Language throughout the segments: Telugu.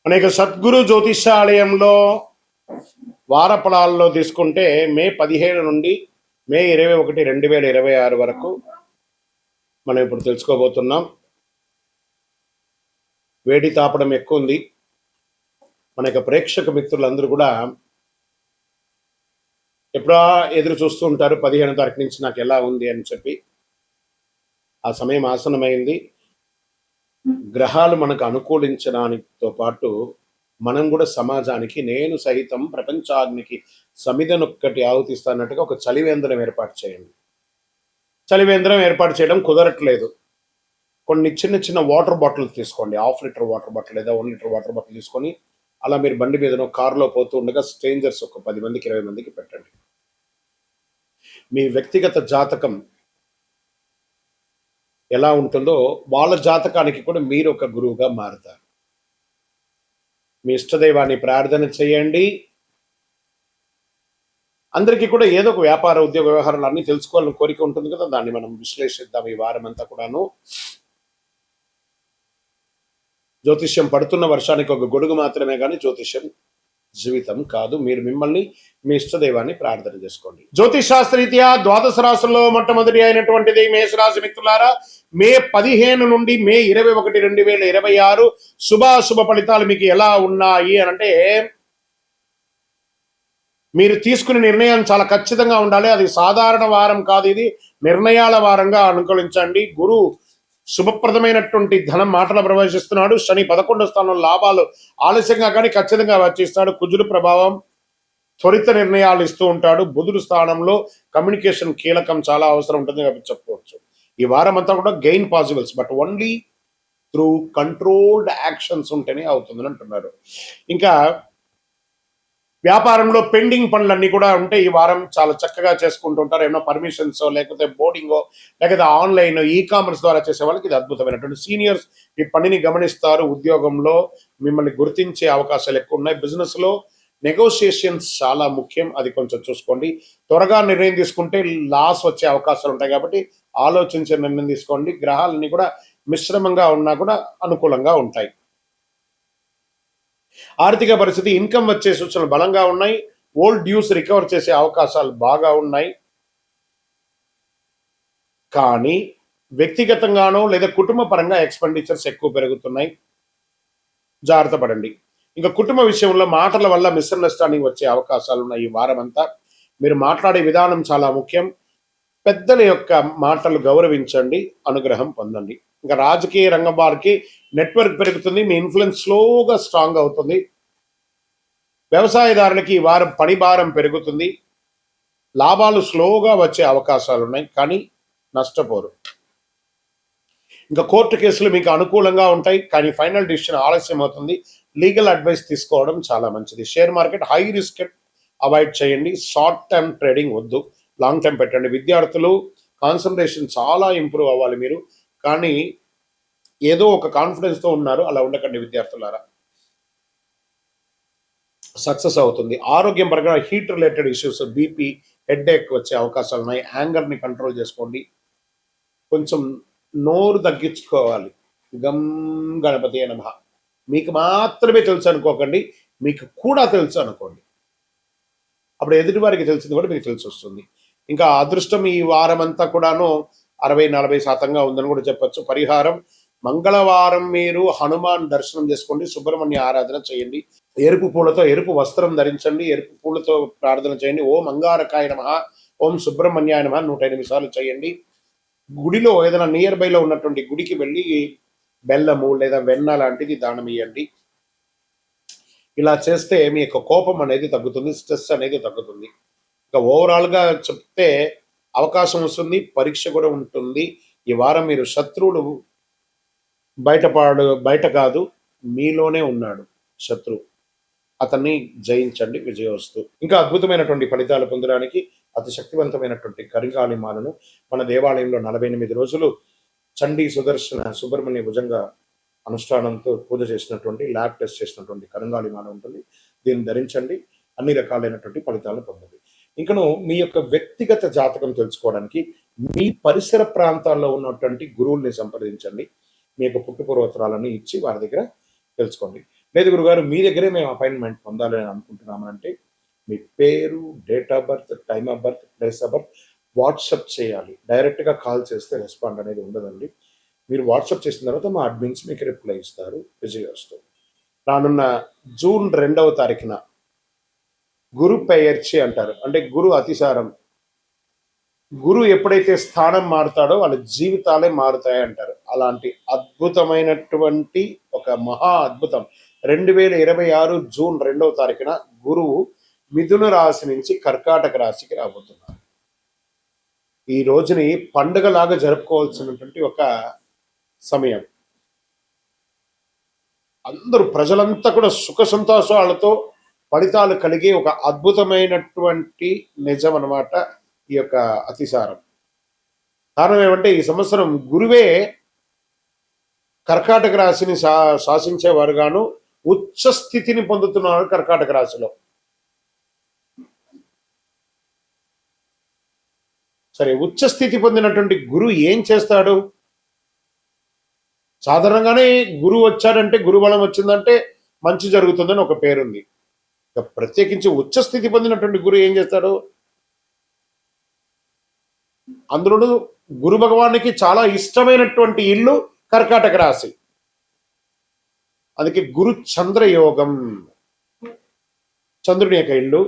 అనేక సద్గురు జ్యోతిషాలయంలో వారఫలాల్లో తీసుకుంటే మే 17 నుండి మే 21, 2026 వరకు మనం ఇప్పుడు తెలుసుకోబోతున్నాం. వేడి తాపడం ఎక్కువ ఉంది. మన యొక్క ప్రేక్షక మిత్రులందరూ కూడా ఎప్పుడా ఎదురు చూస్తూ ఉంటారు 15వ తారీఖు నుంచి నాకు ఎలా ఉంది అని చెప్పి. ఆ సమయం ఆసనమైంది. గ్రహాలు మనకు అనుకూలించడానితో పాటు మనం కూడా సమాజానికి నేను సహితం ప్రపంచానికి సమిధనొక్కటి ఆహుతిస్తానట్టుగా ఒక చలివేంద్రం ఏర్పాటు చేయండి. చలివేంద్రం ఏర్పాటు చేయడం కుదరట్లేదు. కొన్ని చిన్న చిన్న వాటర్ బాటిల్ తీసుకోండి. 1/2 లీటర్ వాటర్ బాటిల్ లేదా 1 లీటర్ వాటర్ బాటిల్ తీసుకొని అలా మీరు బండి మీదనో కారులో పోతూ ఉండగా స్ట్రేంజర్స్ ఒక 10 మందికి 20 మందికి పెట్టండి. మీ వ్యక్తిగత జాతకం ఎలా ఉంటుందో వాళ్ళ జాతకానికి కూడా మీరు ఒక గురువుగా మారుతారు. మీ ఇష్టదైవాన్ని ప్రార్థన చేయండి. అందరికీ కూడా ఏదో ఒక వ్యాపార ఉద్యోగ వ్యవహారాలు అన్ని తెలుసుకోవాలని కోరిక ఉంటుంది కదా, దాన్ని మనం విశ్లేషిద్దాం ఈ వారం అంతా కూడాను. జ్యోతిష్యం పడుతున్న వర్షానికి ఒక గొడుగు మాత్రమే కానీ జ్యోతిష్యం జీవితం కాదు. మీరు మిమ్మల్ని మీ ఇష్టదైవాన్ని ప్రార్థన చేసుకోండి. జ్యోతిష్ శాస్త్రరీత్యా ద్వాదశ రాశుల్లో మొట్టమొదటి అయినటువంటిది మేషరాశి మిత్రులారా. మే 15 నుండి మే 21, 2026 శుభాశుభ ఫలితాలు మీకు ఎలా ఉన్నాయి అని అంటే, మీరు తీసుకునే నిర్ణయం చాలా ఖచ్చితంగా ఉండాలి. అది సాధారణ వారం కాదు, ఇది నిర్ణయాల వారంగా అనుకూలించండి. గురువు శుభప్రదమైనటువంటి ధనం మాటలు ప్రవేశిస్తున్నాడు. శని 11వ స్థానంలో లాభాలు ఆలస్యంగా కానీ ఖచ్చితంగా వచ్చిస్తాడు. కుజుడు ప్రభావం త్వరిత నిర్ణయాలు ఇస్తూ ఉంటాడు. బుధుడు స్థానంలో కమ్యూనికేషన్ కీలకం, చాలా అవసరం ఉంటుంది కాబట్టి చెప్పుకోవచ్చు. ఈ వారం అంతా కూడా gain possibles, but only through controlled actions ఉంటేనే అవుతుందని అంటున్నారు. ఇంకా వ్యాపారంలో పెండింగ్ పనులన్నీ కూడా ఉంటే ఈ వారం చాలా చక్కగా చేసుకుంటూ ఉంటారు. ఏమన్నా పర్మిషన్స్ లేకపోతే బోర్డింగో లేకపోతే ఆన్లైన్ కామర్స్ ద్వారా చేసే వాళ్ళకి ఇది అద్భుతమైనటువంటి. సీనియర్స్ ఈ పనిని గమనిస్తారు. ఉద్యోగంలో మిమ్మల్ని గుర్తించే అవకాశాలు ఎక్కువ ఉన్నాయి. బిజినెస్ లో నెగోషియేషన్స్ చాలా ముఖ్యం, అది కొంచెం చూసుకోండి. త్వరగా నిర్ణయం తీసుకుంటే లాస్ వచ్చే అవకాశాలు ఉంటాయి కాబట్టి ఆలోచించే నిర్ణయం తీసుకోండి. గ్రహాలన్నీ కూడా మిశ్రమంగా ఉన్నా కూడా అనుకూలంగా ఉంటాయి. ఆర్థిక పరిస్థితి, ఇన్కమ్ వచ్చే సూచనలు బలంగా ఉన్నాయి. ఓల్డ్ డ్యూస్ రికవర్ చేసే అవకాశాలు బాగా ఉన్నాయి. కానీ వ్యక్తిగతంగానో లేదా కుటుంబ పరంగా ఎక్స్పెండిచర్స్ ఎక్కువ పెరుగుతున్నాయి, జాగ్రత్త పడండి. ఇంకా కుటుంబ విషయంలో మాటల వల్ల మిస్అండర్స్టాండింగ్ వచ్చే అవకాశాలు ఉన్నాయి. ఈ వారం అంతా మీరు మాట్లాడే విధానం చాలా ముఖ్యం. పెద్దల యొక్క మాటలు గౌరవించండి, అనుగ్రహం పొందండి. ఇంకా రాజకీయ రంగం వారికి నెట్వర్క్ పెరుగుతుంది, మీ ఇన్ఫ్లుయెన్స్ స్లోగా స్ట్రాంగ్ అవుతుంది. వ్యవసాయదారులకి ఈ వారం పని భారం పెరుగుతుంది. లాభాలు స్లోగా వచ్చే అవకాశాలు ఉన్నాయి కానీ నష్టపోరు. ఇంకా కోర్టు కేసులు మీకు అనుకూలంగా ఉంటాయి కానీ ఫైనల్ డిసిషన్ ఆలస్యం అవుతుంది. లీగల్ అడ్వైస్ తీసుకోవడం చాలా మంచిది. Share market high risk avoid చేయండి. షార్ట్ టర్మ్ ట్రేడింగ్ వద్దు, లాంగ్ టర్మ్ పెట్టండి. విద్యార్థులు కాన్సన్ట్రేషన్ చాలా ఇంప్రూవ్ అవ్వాలి మీరు, కానీ ఏదో ఒక కాన్ఫిడెన్స్తో ఉన్నారు, అలా ఉండకండి విద్యార్థులారా. సక్సెస్ అవుతుంది. ఆరోగ్యం పరంగా heat related issues, BP, headache వచ్చే అవకాశాలు ఉన్నాయి. యాంగర్ని కంట్రోల్ చేసుకోండి. కొంచెం నోరు తగ్గించుకోవాలి. గం గణపతి నమః మీకు మాత్రమే తెలుసు అనుకోకండి, మీకు కూడా తెలుసు అనుకోండి. అప్పుడు ఎదుటి వారికి తెలిసింది కూడా మీకు తెలిసి వస్తుంది. ఇంకా అదృష్టం ఈ వారం అంతా కూడాను 60-40% ఉందని కూడా చెప్పచ్చు. పరిహారం, మంగళవారం మీరు హనుమాన్ దర్శనం చేసుకోండి, సుబ్రహ్మణ్య ఆరాధన చేయండి. ఎరుపు పూలతో ఎరుపు వస్త్రం ధరించండి, ఎరుపు పూలతో ప్రార్థన చేయండి. ఓం అంగారకాయ నమః, ఓం సుబ్రహ్మణ్యాయ నమః 108 సార్లు చేయండి. గుడిలో ఏదైనా నియర్ బైలో ఉన్నటువంటి గుడికి వెళ్ళి బెల్లము లేదా వెన్న లాంటిది దానం ఇవ్వండి. ఇలా చేస్తే మీ యొక్క కోపం అనేది తగ్గుతుంది, స్ట్రెస్ అనేది తగ్గుతుంది. ఇంకా ఓవరాల్గా చెప్తే అవకాశం వస్తుంది, పరీక్ష కూడా ఉంటుంది. ఈ వారం మీరు శత్రువుడు బయట కాదు, మీలోనే ఉన్నాడు శత్రువు, అతన్ని జయించండి, విజయవస్తు. ఇంకా అద్భుతమైనటువంటి ఫలితాలు పొందడానికి అతి శక్తివంతమైనటువంటి కరికాలి మాలను మన దేవాలయంలో 48 రోజులు చండీ సుదర్శన సుబ్రహ్మణ్య భుజంగా అనుష్ఠానంతో పూజ చేసినటువంటి, ల్యాబ్ టెస్ట్ చేసినటువంటి కరంగాళి మాల ఉంటుంది. దీన్ని ధరించండి, అన్ని రకాలైనటువంటి ఫలితాలను పొందండి. ఇంకను మీ యొక్క వ్యక్తిగత జాతకం తెలుసుకోవడానికి మీ పరిసర ప్రాంతాల్లో ఉన్నటువంటి గురువుల్ని సంప్రదించండి. మీ యొక్క పుట్టుపూర్వోత్తరాలను ఇచ్చి వారి దగ్గర తెలుసుకోండి. లేదు గురుగారు మీ దగ్గరే మేము అపాయింట్మెంట్ పొందాలి అని అనుకుంటున్నామంటే మీ పేరు, date of birth, time of birth, place of birth WhatsApp చేయాలి. డైరెక్ట్గా కాల్ చేస్తే రెస్పాండ్ అనేది ఉండదండి. మీరు వాట్సప్ చేసిన తర్వాత మా అడ్మిన్స్ మీకు రిప్లై ఇస్తారు. విజయవస్తు. రానున్న జూన్ 2వ తారీఖున గురు పెయర్చి అంటారు, అంటే గురు అతిసారం. గురు ఎప్పుడైతే స్థానం మారుతాడో వాళ్ళ జీవితాలే మారుతాయి అంటారు. అలాంటి అద్భుతమైనటువంటి ఒక మహా అద్భుతం 2026 జూన్ 2వ తారీఖున గురువు మిథున రాశి నుంచి కర్కాటక రాశికి రాబోతున్నారు. ఈ రోజుని పండుగలాగా జరుపుకోవాల్సినటువంటి ఒక సమయం. అందరూ ప్రజలంతా కూడా సుఖ సంతోషాలతో ఫలితాలు కలిగే ఒక అద్భుతమైనటువంటి నిజం అన్నమాట ఈ యొక్క అతిసారం. కారణం ఏమంటే ఈ సంవత్సరం గురువే కర్కాటక రాశిని శాసించేవారుగాను ఉచ్చ స్థితిని పొందుతున్నారు కర్కాటక రాశిలో. సరే, ఉచ్చ స్థితి పొందినటువంటి గురువు ఏం చేస్తాడు? సాధారణంగానే గురువు వచ్చాడంటే, గురుబలం వచ్చిందంటే మంచి జరుగుతుందని ఒక పేరుంది. ప్రత్యేకించి ఉచ్చ స్థితి పొందినటువంటి గురువు ఏం చేస్తాడు? అందులో గురు భగవానికి చాలా ఇష్టమైనటువంటి ఇల్లు కర్కాటక రాశి. అందుకే గురు చంద్ర యోగం, చంద్రుని యొక్క ఇల్లు.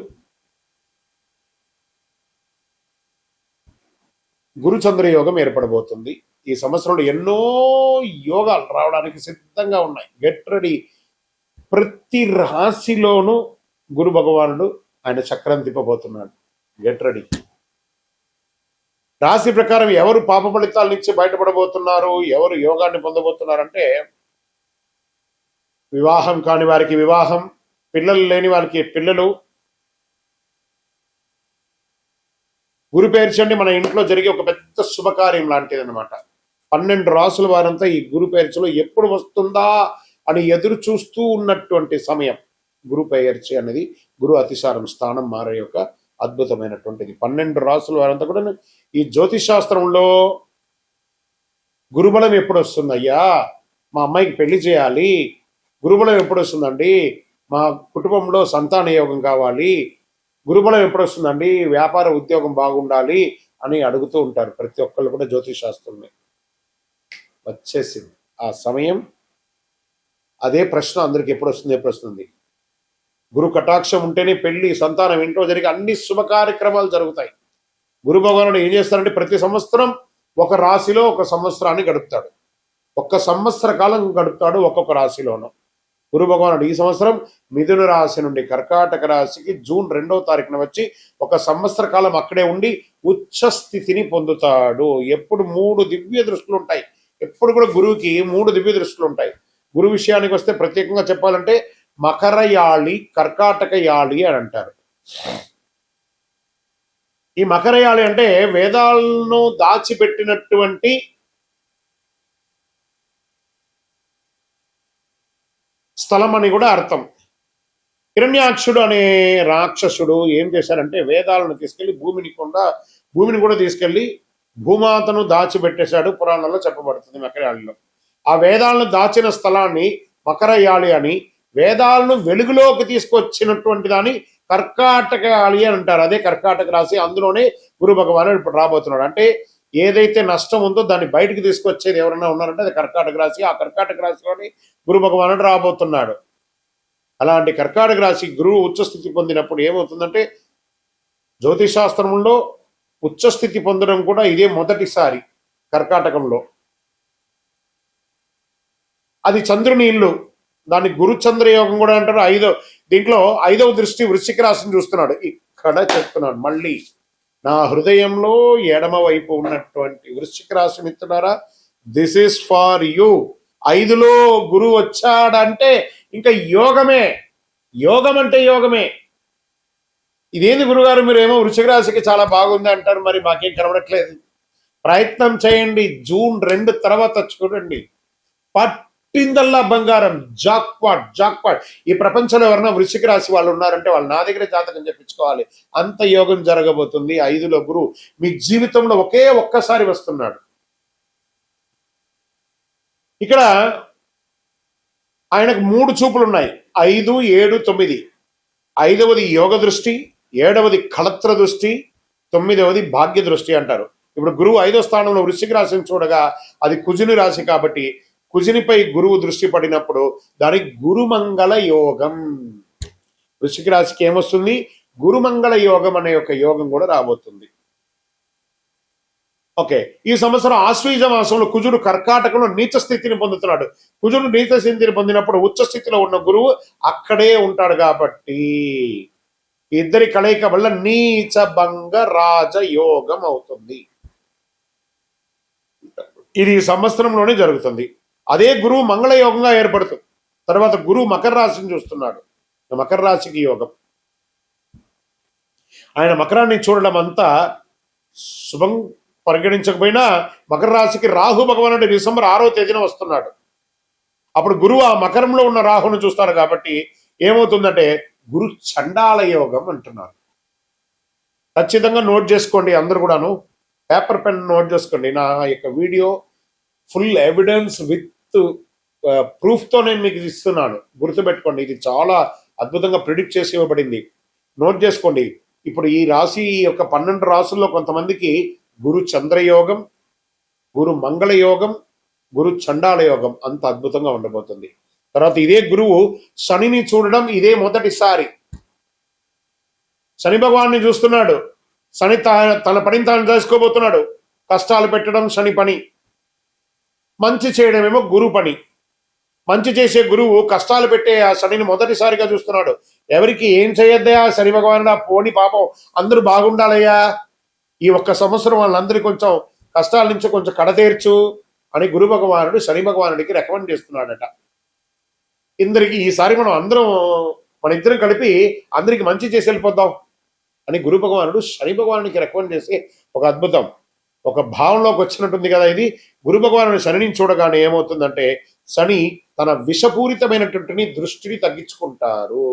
గురు చంద్ర యోగం ఏర్పడబోతుంది. ఈ సంవత్సరంలో ఎన్నో యోగాలు రావడానికి సిద్ధంగా ఉన్నాయి. Get ready. ప్రతి రాశిలోనూ గురు భగవానుడు ఆయన చక్రం తిప్పబోతున్నాడు. Get ready. రాశి ప్రకారం ఎవరు పాప ఫలితాల నుంచి బయటపడబోతున్నారు, ఎవరు యోగాన్ని పొందబోతున్నారంటే, వివాహం కాని వారికి వివాహం, పిల్లలు లేని వారికి పిల్లలు. గురు పేర్చండి మన ఇంట్లో జరిగే ఒక పెద్ద శుభకార్యం లాంటిది అనమాట. 12 రాసుల వారంతా ఈ గురు పేర్చలో ఎప్పుడు వస్తుందా అని ఎదురు చూస్తూ ఉన్నటువంటి సమయం. గురు పేర్చి అనేది గురు అతిసారం స్థానం మారే యొక్క అద్భుతమైనటువంటిది. 12 రాసుల వారంతా కూడా ఈ జ్యోతిష్ శాస్త్రంలో గురుబలం ఎప్పుడు వస్తుందయ్యా, మా అమ్మాయికి పెళ్లి చేయాలి, గురుబలం ఎప్పుడు వస్తుందండి, మా కుటుంబంలో సంతాన యోగం కావాలి, గురుబలం ఎప్పుడు వస్తుందండి, వ్యాపార ఉద్యోగం బాగుండాలి అని అడుగుతూ ఉంటారు ప్రతి ఒక్కళ్ళు కూడా. జ్యోతిష్ శాస్త్రంలో వచ్చేసింది ఆ సమయం. అదే ప్రశ్న అందరికి ఎప్పుడు వస్తుంది. గురు కటాక్షం ఉంటేనే పెళ్లి, సంతానం, ఇంట్లో జరిగే అన్ని శుభ కార్యక్రమాలు జరుగుతాయి. గురు భగవానుడు ఏం చేస్తారంటే ప్రతి సంవత్సరం ఒక రాశిలో ఒక సంవత్సరాన్ని గడుపుతాడు. 1 సంవత్సర కాలం గడుపుతాడు ఒక్కొక్క రాశిలోనూ. గురు భగవానుడు ఈ సంవత్సరం మిథున రాశి నుండి కర్కాటక రాశికి జూన్ 2వ తారీఖున వచ్చి 1 సంవత్సర కాలం అక్కడే ఉండి ఉచ్చ స్థితిని పొందుతాడు. ఎప్పుడు 3 దివ్య దృష్టిలు ఉంటాయి. ఎప్పుడు కూడా గురువుకి 3 దివ్య దృష్టిలు ఉంటాయి. గురు విషయానికి వస్తే ప్రత్యేకంగా చెప్పాలంటే మకర యాళి, కర్కాటక యాళి అని అంటారు. ఈ మకర యాళి అంటే వేదాలను దాచిపెట్టినటువంటి స్థలం అని కూడా అర్థం. హిరణ్యాక్షుడు అనే రాక్షసుడు ఏం చేశారంటే వేదాలను తీసుకెళ్లి భూమిని కూడా తీసుకెళ్లి భూమాతను దాచిపెట్టేశాడు. పురాణంలో చెప్పబడుతుంది మకరయాళిలో. ఆ వేదాలను దాచిన స్థలాన్ని మకరయాళి అని, వేదాలను వెలుగులోకి తీసుకొచ్చినటువంటి దాన్ని కర్కాటక యాళి అని అంటారు. అదే కర్కాటక రాశి. అందులోనే గురు భగవానుడు ఇప్పుడు రాబోతున్నాడు. అంటే ఏదైతే నష్టం ఉందో దాన్ని బయటకు తీసుకొచ్చేది ఎవరైనా ఉన్నారంటే అది కర్కాటక రాశి. ఆ కర్కాటక రాశిలోని గురు భగవానుడు రాబోతున్నాడు. అలాంటి కర్కాటక రాశి గురువు ఉచ్చస్థితి పొందినప్పుడు ఏమవుతుందంటే, జ్యోతిష్ శాస్త్రంలో ఉచ్చస్థితి పొందడం కూడా ఇదే మొదటిసారి కర్కాటకంలో. అది చంద్రుని ఇల్లు. దాన్ని గురు చంద్రయోగం కూడా అంటారు. దీంట్లో 5వ దృష్టి వృశ్చిక రాశిని చూస్తున్నాడు. ఇక్కడ చెప్తున్నాడు మళ్ళీ, నా హృదయంలో ఎడమ వైపు ఉన్నటువంటి వృశ్చిక రాశి మిత్రులారా, దిస్ ఈస్ ఫార్ యూ. 5లో గురువు వచ్చాడంటే ఇంకా యోగమే. యోగం అంటే యోగమే. ఇదేంది గురుగారు మీరు ఏమో వృశ్చిక రాశికి చాలా బాగుంది అంటారు, మరి మాకేం కనబడట్లేదు. ప్రయత్నం చేయండి. జూన్ 2 తర్వాత చూడండి, పట్టిందల్లా బంగారం. జాక్పాట్. ఈ ప్రపంచంలో ఎవరైనా వృశ్చిక రాశి వాళ్ళు ఉన్నారంటే వాళ్ళు నా దగ్గర జాతకం చెప్పించుకోవాలి. అంత యోగం జరగబోతుంది. 5లో గురువు మీ జీవితంలో ఒక్కసారి వస్తున్నాడు. ఇక్కడ ఆయనకు 3 చూపులు ఉన్నాయి, 5, 7, 9. 5వది యోగ దృష్టి, 7వది కళత్ర దృష్టి, 9వది భాగ్య దృష్టి అంటారు. ఇప్పుడు గురువు 5వ స్థానంలో వృశ్చిక రాశిని చూడగా అది కుజుని రాశి కాబట్టి కుజునిపై గురువు దృష్టి పడినప్పుడు దానికి గురుమంగళ యోగం. వృశ్చిక రాశికి ఏమొస్తుంది? గురుమంగళ యోగం అనే ఒక యోగం కూడా రాబోతుంది. ఓకే, ఈ సంవత్సరం ఆశ్వీజ మాసంలో కుజుడు కర్కాటకంలో నీచ స్థితిని పొందుతున్నాడు. కుజుడు నీచ స్థితిని పొందినప్పుడు ఉచ్చ స్థితిలో ఉన్న గురువు అక్కడే ఉంటాడు కాబట్టి ఇద్దరి కలయిక వల్ల నీచ భంగ రాజ యోగం అవుతుంది. ఇది ఈ సంవత్సరంలోనే జరుగుతుంది. అదే గురువు మంగళ యోగంగా ఏర్పడుతుంది. తర్వాత గురువు మకర రాశిని చూస్తున్నాడు. మకర రాశికి యోగం. ఆయన మకరాన్ని చూడడం అంతా శుభం పరిగణించకపోయినా మకర రాశికి రాహు భగవానుడు డిసెంబర్ 6వ తేదీన వస్తున్నాడు. అప్పుడు గురువు ఆ మకరంలో ఉన్న రాహును చూస్తాడు కాబట్టి ఏమవుతుందంటే గురు చండాల యోగం అంటున్నారు. ఖచ్చితంగా నోట్ చేసుకోండి, అందరు కూడాను పేపర్ పెన్ నోట్ చేసుకోండి. నా యొక్క వీడియో ఫుల్ ఎవిడెన్స్ విత్ ప్రూఫ్తో నేను మీకు ఇస్తున్నాను, గుర్తుపెట్టుకోండి. ఇది చాలా అద్భుతంగా ప్రిడిక్ట్ చేసి ఇవ్వబడింది, నోట్ చేసుకోండి. ఇప్పుడు ఈ రాశి యొక్క 12 రాసుల్లో కొంతమందికి గురు చంద్రయోగం, గురు మంగళ యోగం, గురు చండాల యోగం అంత అద్భుతంగా ఉండబోతుంది. తర్వాత ఇదే గురువు శనిని చూడడం ఇదే మొదటిసారి. శని భగవాన్ని చూస్తున్నాడు. శని తన పనిని తాను చేసుకోబోతున్నాడు. కష్టాలు పెట్టడం శని పని, మంచి చేయడమేమో గురు పని. మంచి చేసే గురువు కష్టాలు పెట్టే ఆ శనిని మొదటిసారిగా చూస్తున్నాడు. ఎవరికి ఏం చేయొద్దయా శని భగవానుడు, పోని పాపం అందరూ బాగుండాలయ్యా, ఈ ఒక్క సంవత్సరం వాళ్ళందరికీ కొంచెం కష్టాల నుంచి కొంచెం కడతీర్చు అని గురు భగవానుడు శని భగవానుడికి రికమెండ్ చేస్తున్నాడట. ఇందరికి ఈసారి మన ఇద్దరం కలిపి అందరికి మంచి చేసి వెళ్ళిపోద్దాం అని గురు భగవానుడు శని భగవానుడికి రికమెండ్ చేసి ఒక అద్భుతం, ఒక భావంలోకి వచ్చినట్టుంది కదా ఇది. గురు భగవానుడు శనిని చూడగానే ఏమవుతుందంటే శని తన విషపూరితమైనటువంటి దృష్టిని తగ్గించుకుంటారు.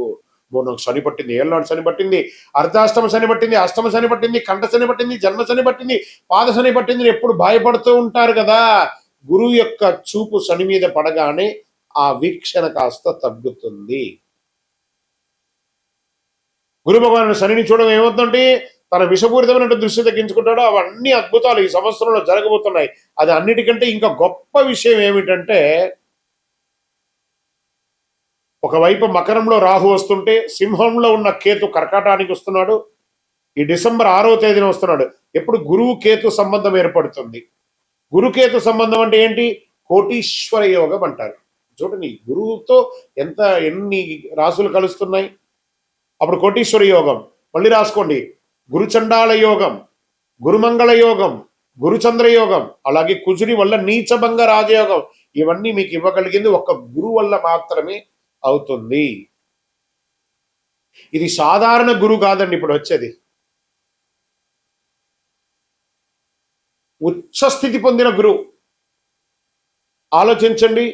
నాకు శని పట్టింది, ఏళ్ళనాడు శని పట్టింది, అర్ధాష్టమ శని పట్టింది, అష్టమ శని పట్టింది, కంఠ శని పట్టింది, జన్మ శని పట్టింది, పాద శని పట్టింది ఎప్పుడు భయపడుతూ ఉంటారు కదా. గురువు యొక్క చూపు శని మీద పడగానే ఆ వీక్షణ కాస్త తగ్గుతుంది. గురు భగవానుడు శనిని చూడడం ఏమవుతుందంటే తన విషపూరితమైన దృష్టి తగ్గించుకుంటాడో అవన్నీ అద్భుతాలు ఈ సంవత్సరంలో జరగబోతున్నాయి. అది అన్నిటికంటే ఇంకా గొప్ప విషయం ఏమిటంటే ఒకవైపు మకరంలో రాహు వస్తుంటే సింహంలో ఉన్న కేతు కర్కాటానికి వస్తున్నాడు. ఈ డిసెంబర్ 6వ తేదీన వస్తున్నాడు. ఎప్పుడు గురువు కేతు సంబంధం ఏర్పడుతుంది. గురుకేతు సంబంధం అంటే ఏంటి? కోటీశ్వర యోగం అంటారు. చూడండి గురువుతో ఎన్ని రాసులు కలుస్తున్నాయి. అప్పుడు కోటీశ్వర యోగం. మళ్ళీ రాసుకోండి, గురుచండాల యోగం, గురుమంగళ యోగం, గురుచంద్ర యోగం, అలాగే కుజుని వల్ల నీచభంగ రాజయోగం. ఇవన్నీ మీకు ఇవ్వగలిగింది ఒక్క గురువు వల్ల మాత్రమే అవుతుంది. ఇది సాధారణ గురువు కాదండి ఇప్పుడు వచ్చేది. ఉచ్చస్థితి పొందిన గురువు. ఆలోచించండి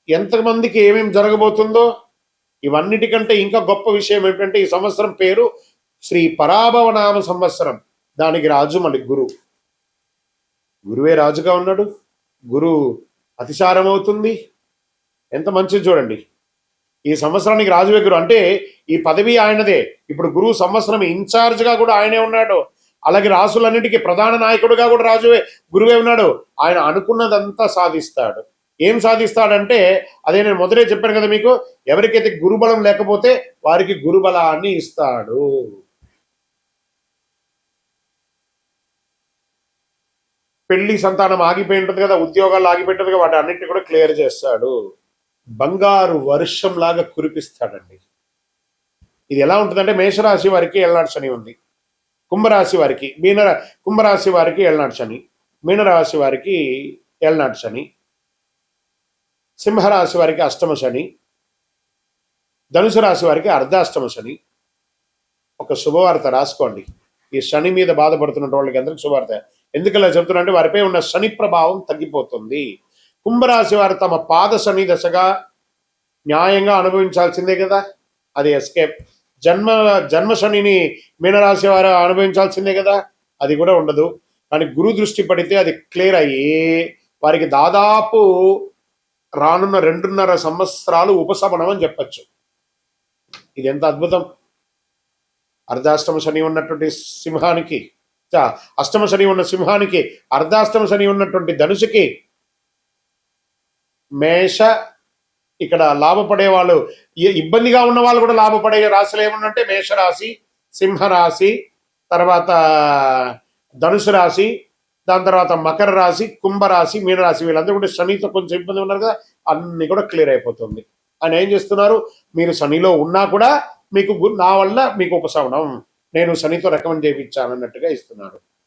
ఎంతమందికి ఏమేమి జరగబోతుందో. ఇవన్నిటికంటే ఇంకా గొప్ప విషయం ఏంటంటే ఈ సంవత్సరం పేరు శ్రీ పరాభవనామ సంవత్సరం. దానికి రాజు మళ్ళీ గురువు. గురువే రాజుగా ఉన్నాడు. గురువు అతిసారం అవుతుంది. ఎంత మంచిది చూడండి. ఈ సంవత్సరానికి రాజువే గురువు అంటే ఈ పదవి ఆయనదే. ఇప్పుడు గురువు సంవత్సరం ఇన్ఛార్జ్గా కూడా ఆయనే ఉన్నాడు. అలాగే రాసులన్నిటికీ ప్రధాన నాయకుడుగా కూడా రాజువే గురువే ఉన్నాడు. ఆయన అనుకున్నదంతా సాధిస్తాడు. ఏం సాధిస్తాడంటే అదే నేను మొదటే చెప్పాను కదా మీకు, ఎవరికైతే గురుబలం లేకపోతే వారికి గురుబలాన్ని ఇస్తాడు. పెళ్లి సంతానం ఆగిపోయి ఉంటుంది కదా, ఉద్యోగాలు ఆగిపోయి ఉంటుంది కదా, వాటి అన్నింటినీ కూడా క్లియర్ చేస్తాడు. బంగారు వర్షం లాగా కురిపిస్తాడండి. ఇది ఎలా ఉంటుందంటే మేషరాశి వారికి ఏళ్ళనాడు శని ఉంది, కుంభరాశి వారికి కుంభరాశి వారికి ఏళ్ళనాడు శని, మీనరాశి వారికి ఏళ్ళనాడు శని, సింహరాశి వారికి అష్టమ శని, ధనుసు రాశి వారికి అర్ధాష్టమ శని. ఒక శుభవార్త రాసుకోండి. ఈ శని మీద బాధపడుతున్న వాళ్ళకి అందరికి శుభవార్త. ఎందుకలా చెప్తున్నా అంటే వారిపై ఉన్న శని ప్రభావం తగ్గిపోతుంది. కుంభరాశి వారు తమ పాద శని దశగా న్యాయంగా అనుభవించాల్సిందే కదా, అది ఎస్కేప్. జన్మ శనిని మీనరాశి వారు అనుభవించాల్సిందే కదా, అది కూడా ఉండదు. కానీ గురు దృష్టి పడితే అది క్లియర్ అయ్యి వారికి దాదాపు రానున్న 2.5 సంవత్సరాలు ఉపశమనం అని చెప్పచ్చు. ఇది ఎంత అద్భుతం. అర్ధాష్టమ శని ఉన్నటువంటి సింహానికి, అష్టమ శని ఉన్న సింహానికి, అర్ధాష్టమ శని ఉన్నటువంటి ధనుసుకి, మేష ఇక్కడ లాభపడే వాళ్ళు, ఇబ్బందిగా ఉన్న వాళ్ళు కూడా లాభపడే రాశులు ఏమన్నంటే మేషరాశి, సింహరాశి, తర్వాత ధనుసు రాశి, దాని తర్వాత మకర రాశి, కుంభరాశి, మీనరాశి, వీళ్ళందరూ కూడా శనితో కొంచెం ఇబ్బంది ఉన్నారు కదా, అన్ని కూడా క్లియర్ అయిపోతుంది. ఆయన ఏం చేస్తున్నారు, మీరు శనిలో ఉన్నా కూడా మీకు నా వల్ల మీకు ఉపశమనం, నేను శనితో రికమెండ్ చేయించాను అన్నట్టుగా ఇస్తున్నాడు.